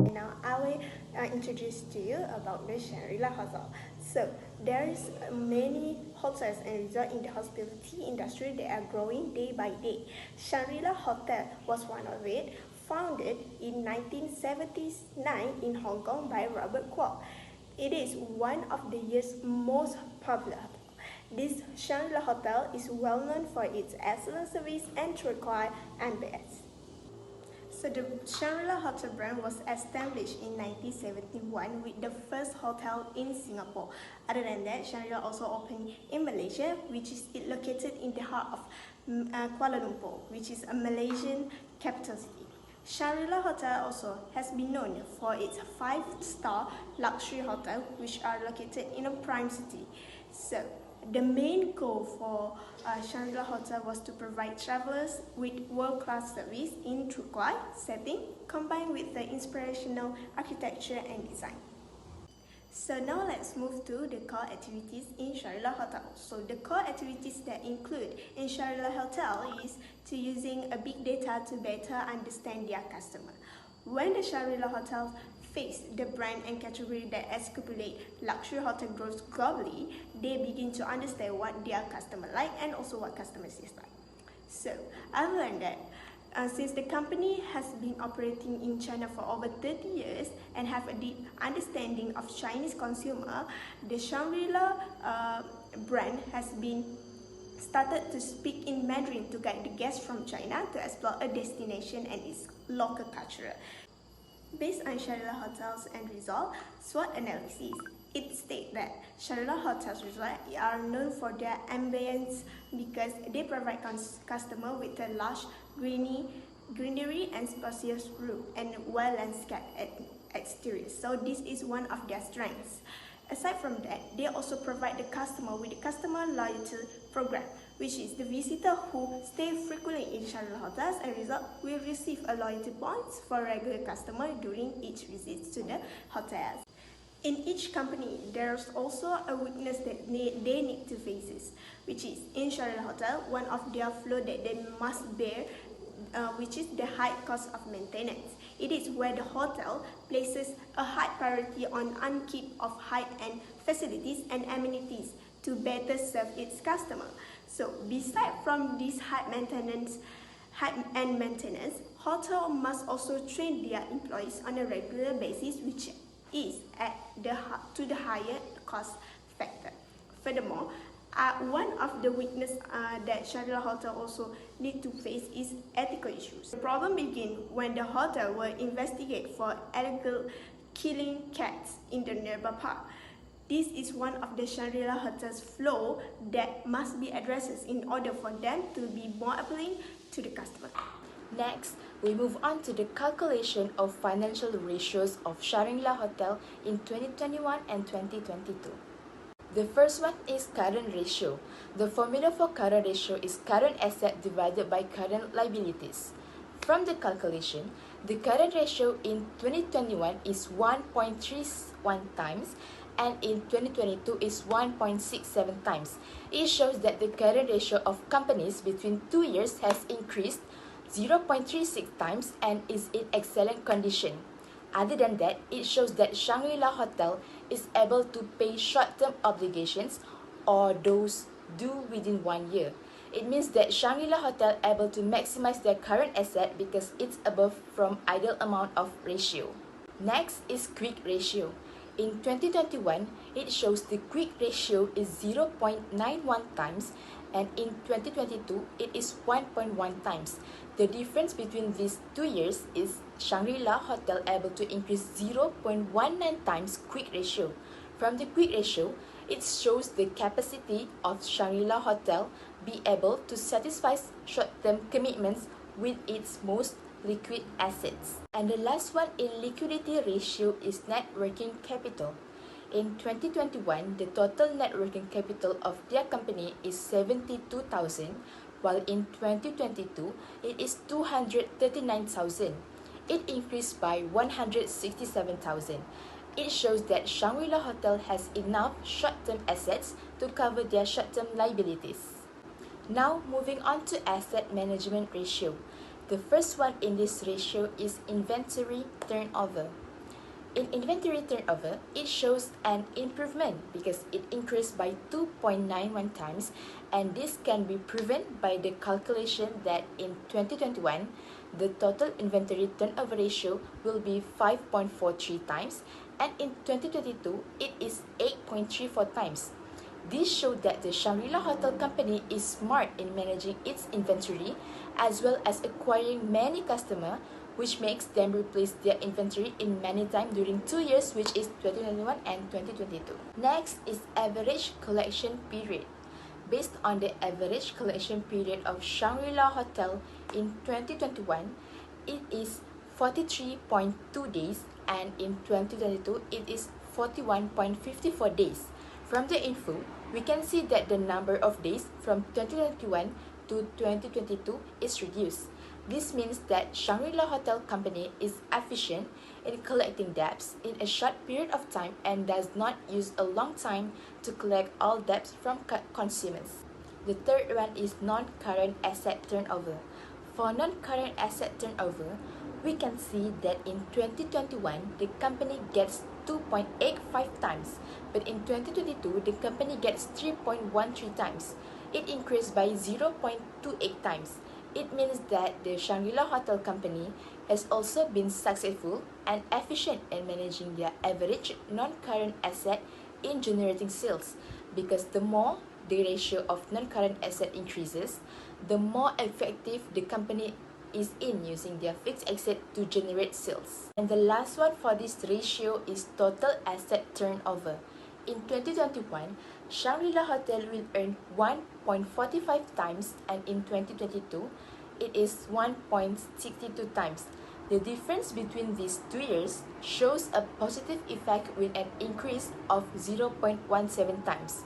Now I will introduce to you about the Shangri-La Hotel. So there is many hotels and resorts in the hospitality industry that are growing day by day. Shangri-La Hotel was one of it, founded in 1979 in Hong Kong by Robert Kwok. It is one of the year's most popular hotels. This Shangri-La Hotel is well known for its excellent service and turquoise ambience. So the Shangri-La Hotel brand was established in 1971 with the first hotel in Singapore. Other than that, Shangri-La also opened in Malaysia, which is located in the heart of Kuala Lumpur, which is a Malaysian capital city. Shangri-La Hotel also has been known for its 5-star luxury hotel, which are located in a prime city. So the main goal for Shangri-La Hotel was to provide travelers with world-class service in turquoise setting, combined with the inspirational architecture and design. So now let's move to the core activities in Shangri-La Hotel. So the core activities that include in Shangri-La Hotel is to using a big data to better understand their customer. When the Shangri-La Hotel face the brand and category that escapulate luxury hotel growth globally, they begin to understand what their customer like and also what customers is like. So I've learned that since the company has been operating in China for over 30 years and have a deep understanding of Chinese consumer, the Shangri-La brand has been started to speak in Mandarin to guide the guests from China to explore a destination and its local culture. Based on Shangri-La Hotels and Resort SWOT analysis, it states that Shangri-La Hotels Resort are known for their ambience because they provide customer with a lush greenery and spacious room and well-landscaped exterior. So this is one of their strengths. Aside from that, they also provide the customer with a customer loyalty program, which is the visitor who stay frequently in Shangri-La Hotels and Resort will receive a loyalty points for regular customer during each visit to the hotels. In each company, there's also a weakness that they need to face, which is in Shangri-La Hotel, one of their flaw that they must bear, which is the high cost of maintenance. It is where the hotel places a high priority on upkeep of high-end facilities and amenities to better serve its customer. So beside from this high-end maintenance, hotel must also train their employees on a regular basis, which is to the higher cost factor. Furthermore, one of the weaknesses that Shangri-La Hotel also need to face is ethical issues. The problem begins when the hotel will investigate for illegal killing cats in the nearby park. This is one of the Shangri-La Hotel's flaws that must be addressed in order for them to be more appealing to the customer. Next, we move on to the calculation of financial ratios of Shangri-La Hotel in 2021 and 2022. The first one is current ratio. The formula for current ratio is current asset divided by current liabilities. From the calculation, the current ratio in 2021 is 1.31 times and in 2022 is 1.67 times. It shows that the current ratio of companies between 2 years has increased 0.36 times and is in excellent condition. Other than that, it shows that Shangri-La Hotel is able to pay short-term obligations or those due within 1 year. It means that Shangri-La Hotel able to maximize their current asset because it's above from ideal amount of ratio. Next is quick ratio. In 2021, it shows the quick ratio is 0.91 times and in 2022, it is 1.1 times. The difference between these 2 years is Shangri-La Hotel able to increase 0.19 times quick ratio. From the quick ratio, it shows the capacity of Shangri-La Hotel be able to satisfy short-term commitments with its most liquid assets. And the last one in liquidity ratio is net working capital. In 2021, the total net working capital of their company is 72,000, while in 2022, it is 239,000. It increased by 167,000. It shows that Shangri-La Hotel has enough short-term assets to cover their short-term liabilities. Now, moving on to asset management ratio. The first one in this ratio is inventory turnover. In inventory turnover, it shows an improvement because it increased by 2.91 times, and this can be proven by the calculation that in 2021, the total inventory turnover ratio will be 5.43 times, and in 2022, it is 8.34 times. This showed that the Shangri-La Hotel Company is smart in managing its inventory as well as acquiring many customers, which makes them replace their inventory in many times during 2 years, which is 2021 and 2022. Next is average collection period. Based on the average collection period of Shangri-La Hotel in 2021, it is 43.2 days, and in 2022, it is 41.54 days. From the info, we can see that the number of days from 2021 to 2022 is reduced. This means that Shangri-La Hotel Company is efficient in collecting debts in a short period of time and does not use a long time to collect all debts from consumers. The third one is non-current asset turnover. For non-current asset turnover, we can see that in 2021, the company gets 2.85 times, but in 2022, the company gets 3.13 times. It increased by 0.28 times. It means that the Shangri-La Hotel Company has also been successful and efficient in managing their average non-current asset in generating sales, because the more the ratio of non-current asset increases, the more effective the company is in using their fixed asset to generate sales. And the last one for this ratio is total asset turnover. In 2021, Shangri-La Hotel will earn 1.45 times, and in 2022, it is 1.62 times. The difference between these 2 years shows a positive effect with an increase of 0.17 times.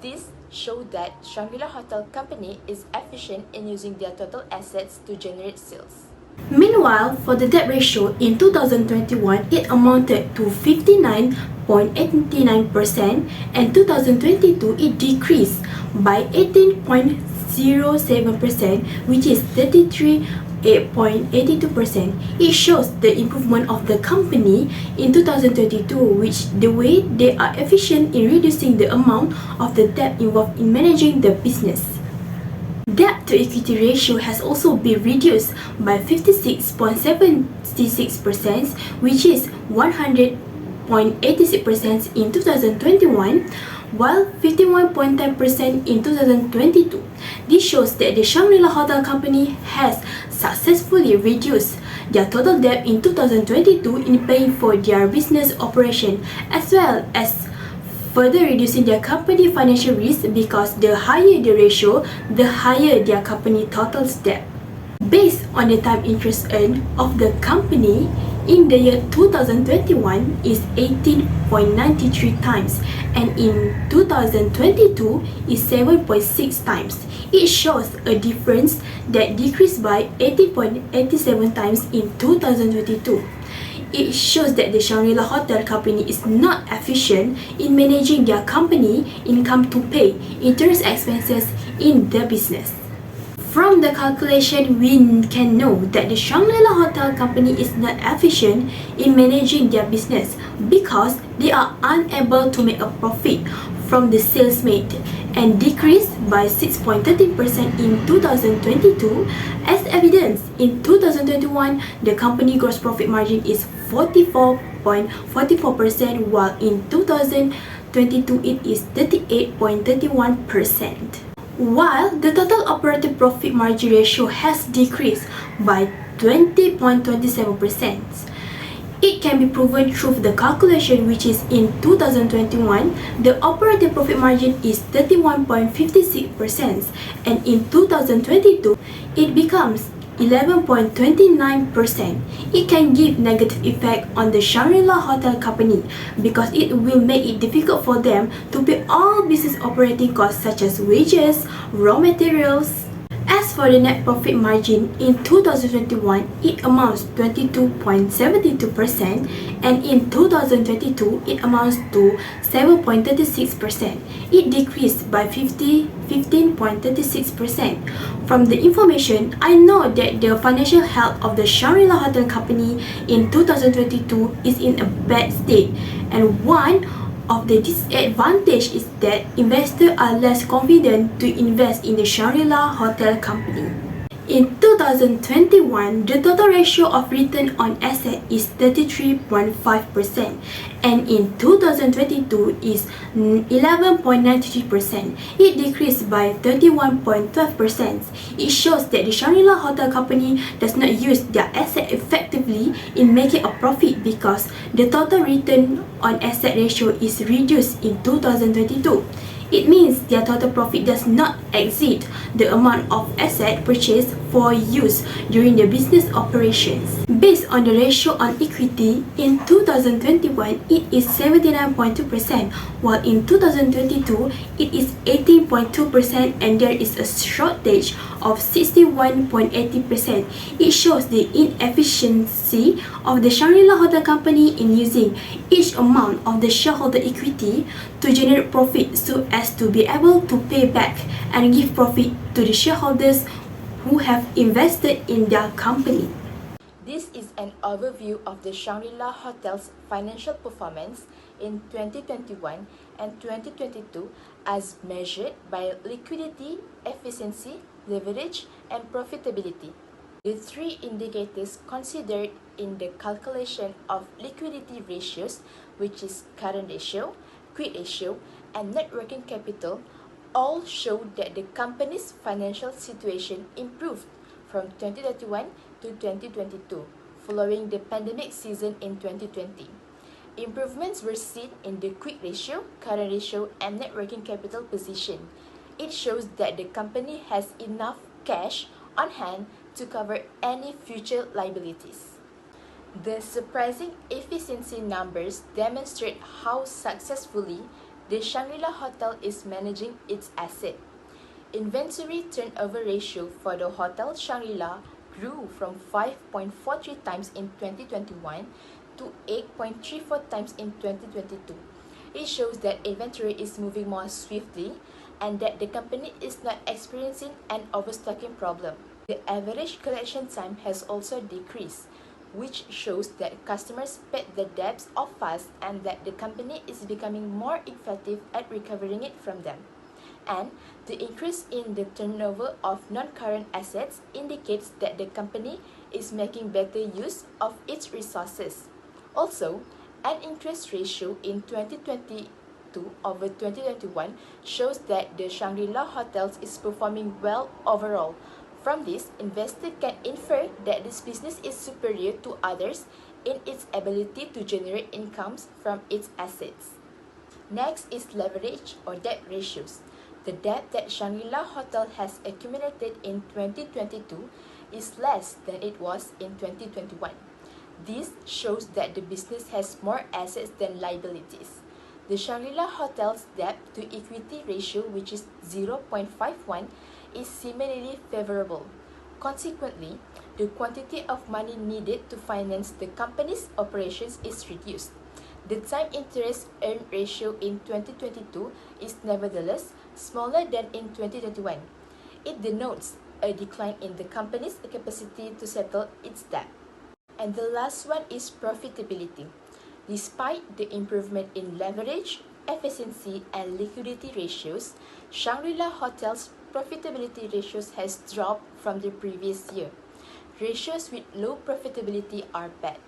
This shows that Shangri-La Hotel Company is efficient in using their total assets to generate sales. Meanwhile, for the debt ratio in 2021, it amounted to 59.89%, and 2022 it decreased by 18.07%, which is 33.82%. It shows the improvement of the company in 2022, which the way they are efficient in reducing the amount of the debt involved in managing the business. Debt to equity ratio has also been reduced by 56.76%, which is 100.86% in 2021, while 51.10% in 2022. This shows that the Shangri-La Hotel Company has successfully reduced their total debt in 2022 in paying for their business operation, as well as further reducing their company financial risk, because the higher the ratio, the higher their company total debt. Based on the time interest earned of the company in the year 2021 is 18.93 times, and in 2022 is 7.6 times. It shows a difference that decreased by 18.87 times in 2022. It shows that the Shangri-La Hotel Company is not efficient in managing their company income to pay interest expenses in the business. From the calculation, we can know that the Shangri-La Hotel Company is not efficient in managing their business because they are unable to make a profit from the sales made, and decreased by 6.13% in 2022. As evidence, in 2021, the company gross profit margin is 44.44%, while in 2022 it is 38.31%. While the total operating profit margin ratio has decreased by 20.27%. It can be proven through the calculation, which is in 2021, the operating profit margin is 31.56%, and in 2022, it becomes 11.29%. It can give negative effect on the Shangri-La Hotel Company because it will make it difficult for them to pay all business operating costs such as wages, raw materials, As for the net profit margin, in 2021, it amounts 22.72% and in 2022, it amounts to 7.36%. It decreased by 15.36%. From the information, I know that the financial health of the Shangri-La Hotel Company in 2022 is in a bad state, and one of the disadvantage is that investors are less confident to invest in the Shangri-La Hotel Company. In 2021, the total ratio of return on asset is 33.5% and in 2022 is 11.93%. It decreased by 31.12%. It shows that the Shangri-La Hotel Company does not use their asset effectively in making a profit because the total return on asset ratio is reduced in 2022. It means their total profit does not exceed the amount of asset purchased for use during the business operations. Based on the ratio on equity, in 2021 it is 79.2%, while in 2022 it is 18.2% and there is a shortage of 61.80%. It shows the inefficiency of the Shangri-La Hotel Company in using each amount of the shareholder equity to generate profit so as to be able to pay back and give profit to the shareholders who have invested in their company. This is an overview of the Shangri-La Hotel's financial performance in 2021 and 2022 as measured by liquidity, efficiency, leverage, and profitability. The three indicators considered in the calculation of liquidity ratios, which is current ratio, quick ratio, and net working capital, all show that the company's financial situation improved from 2021 to 2022, following the pandemic season in 2020. Improvements were seen in the quick ratio, current ratio, and net working capital position. It shows that the company has enough cash on hand to cover any future liabilities. The surprising efficiency numbers demonstrate how successfully the Shangri-La Hotel is managing its asset. Inventory turnover ratio for the Hotel Shangri-La grew from 5.43 times in 2021 to 8.34 times in 2022. It shows that inventory is moving more swiftly and that the company is not experiencing an overstocking problem. The average collection time has also decreased, which shows that customers paid their debts off fast and that the company is becoming more effective at recovering it from them. And the increase in the turnover of non-current assets indicates that the company is making better use of its resources. Also, an interest ratio in 2022 over 2021 shows that the Shangri-La Hotels is performing well overall. From this, investors can infer that this business is superior to others in its ability to generate incomes from its assets. Next is leverage or debt ratios. The debt that Shangri-La Hotel has accumulated in 2022 is less than it was in 2021. This shows that the business has more assets than liabilities. The Shangri-La Hotel's debt to equity ratio, which is 0.51, is similarly favorable. Consequently, the quantity of money needed to finance the company's operations is reduced. The time interest earned ratio in 2022 is nevertheless smaller than in 2021. It denotes a decline in the company's capacity to settle its debt. And the last one is profitability. Despite the improvement in leverage, efficiency, and liquidity ratios, Shangri-La Hotel's profitability ratios has dropped from the previous year. Ratios with low profitability are bad.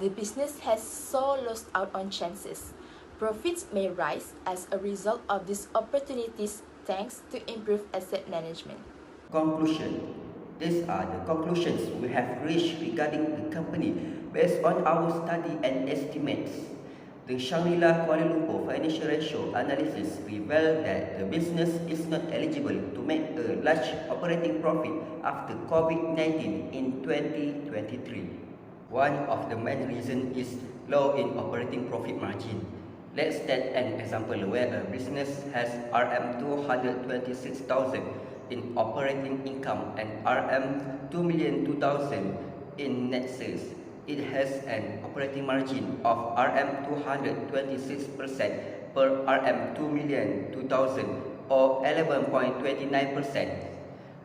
The business has so lost out on chances. Profits may rise as a result of these opportunities thanks to improved asset management. Conclusion. These are the conclusions we have reached regarding the company based on our study and estimates. The Shangri-La Kuala Lumpur financial ratio analysis revealed that the business is not eligible to make a large operating profit after COVID-19 in 2023. One of the main reasons is low in operating profit margin. Let's take an example where a business has RM226,000 in operating income and RM2,002,000 in net sales. It has an operating margin of RM226% per RM2,002,000 or 11.29%.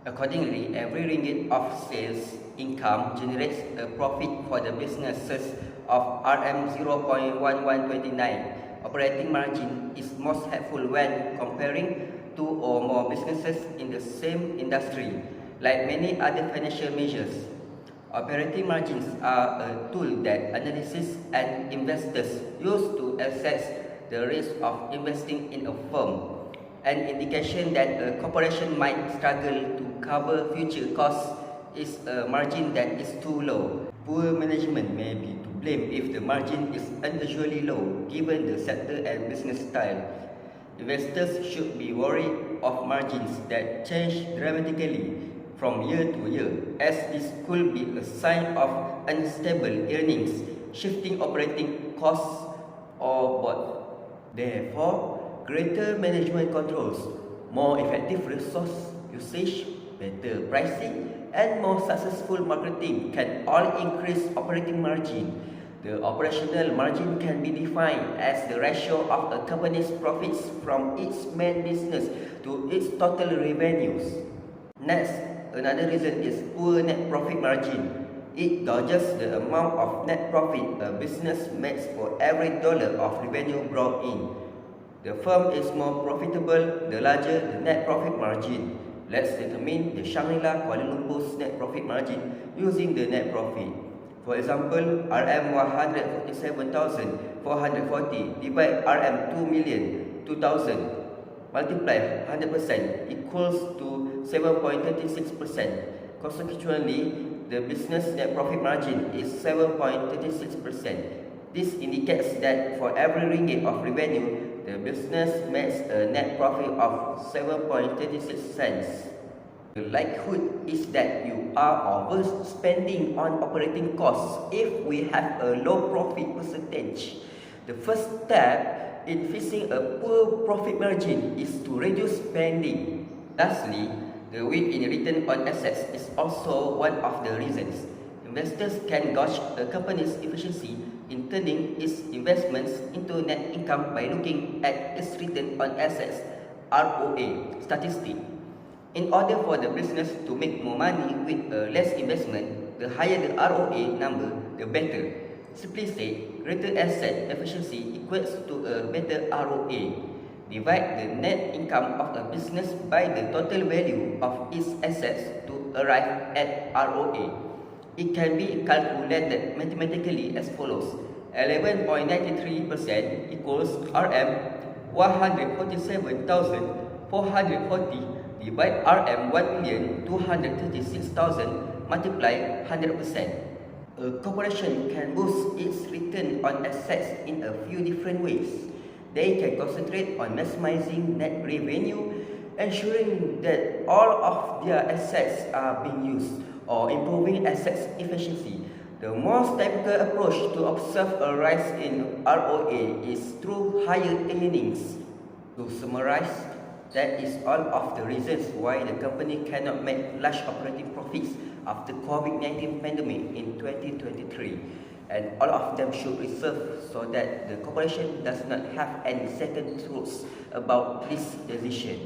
Accordingly, every ringgit of sales income generates a profit for the businesses of RM0.1129. Operating margin is most helpful when comparing two or more businesses in the same industry. Like many other financial measures, operating margins are a tool that analysts and investors use to assess the risk of investing in a firm. An indication that a corporation might struggle to cover future costs is a margin that is too low. Poor management may be to blame if the margin is unusually low given the sector and business style. Investors should be worried of margins that change dramatically from year to year, as this could be a sign of unstable earnings, shifting operating costs, or both. Therefore, greater management controls, more effective resource usage, better pricing, and more successful marketing can all increase operating margin. The operational margin can be defined as the ratio of a company's profits from its main business to its total revenues. Next, another reason is poor net profit margin. It gauges the amount of net profit a business makes for every dollar of revenue brought in. The firm is more profitable the larger the net profit margin. Let's determine the Shangri-La Kuala Lumpur's net profit margin using the net profit. For example, RM147,440 divide RM2,002,000 multiply 100% equals to 7.36%. Consequently, the business net profit margin is 7.36%. This indicates that for every ringgit of revenue, the business makes a net profit of 7.36 cents. The likelihood is that you are overspending on operating costs if we have a low profit percentage. The first step in fixing a poor profit margin is to reduce spending. Lastly, the weak in return on assets is also one of the reasons. Investors can gauge a company's efficiency in turning its investments into net income by looking at its return on assets (ROA) statistic. In order for the business to make more money with less investment, the higher the ROA number, the better. Simply said, greater asset efficiency equates to a better ROA. Divide the net income of a business by the total value of its assets to arrive at ROA. It can be calculated mathematically as follows. 11.93% equals RM147,440 divide RM1,236,000 multiply 100%. A corporation can boost its return on assets in a few different ways. They can concentrate on maximizing net revenue, ensuring that all of their assets are being used, or improving assets efficiency. The most typical approach to observe a rise in ROA is through higher earnings. To summarize, that is all of the reasons why the company cannot make large operating profits after COVID-19 pandemic in 2023, and all of them should reserve so that the corporation does not have any second thoughts about this decision.